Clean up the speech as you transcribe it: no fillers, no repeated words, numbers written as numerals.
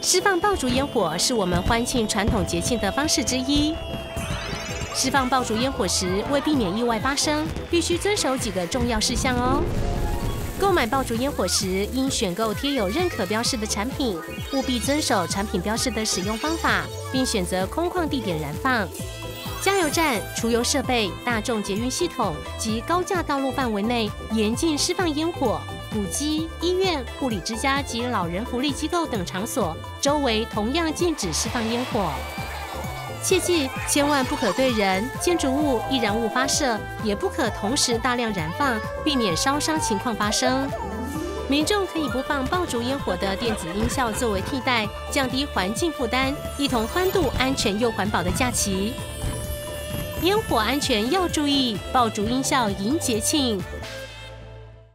释放爆竹烟火是我们欢庆传统节庆的方式之一。释放爆竹烟火时，为避免意外发生，必须遵守几个重要事项哦。购买爆竹烟火时，应选购贴有认可标示的产品，务必遵守产品标示的使用方法，并选择空旷地点燃放。加油站、除油设备、大众捷运系统及高架道路范围内严禁释放烟火。古迹、医院、护理之家及老人福利机构等场所周围同样禁止释放烟火。切记，千万不可对人、建筑物、易燃物发射，也不可同时大量燃放，避免烧伤情况发生。民众可以播放爆竹烟火的电子音效作为替代，降低环境负担，一同欢度安全又环保的假期。烟火安全要注意，爆竹音效迎节庆。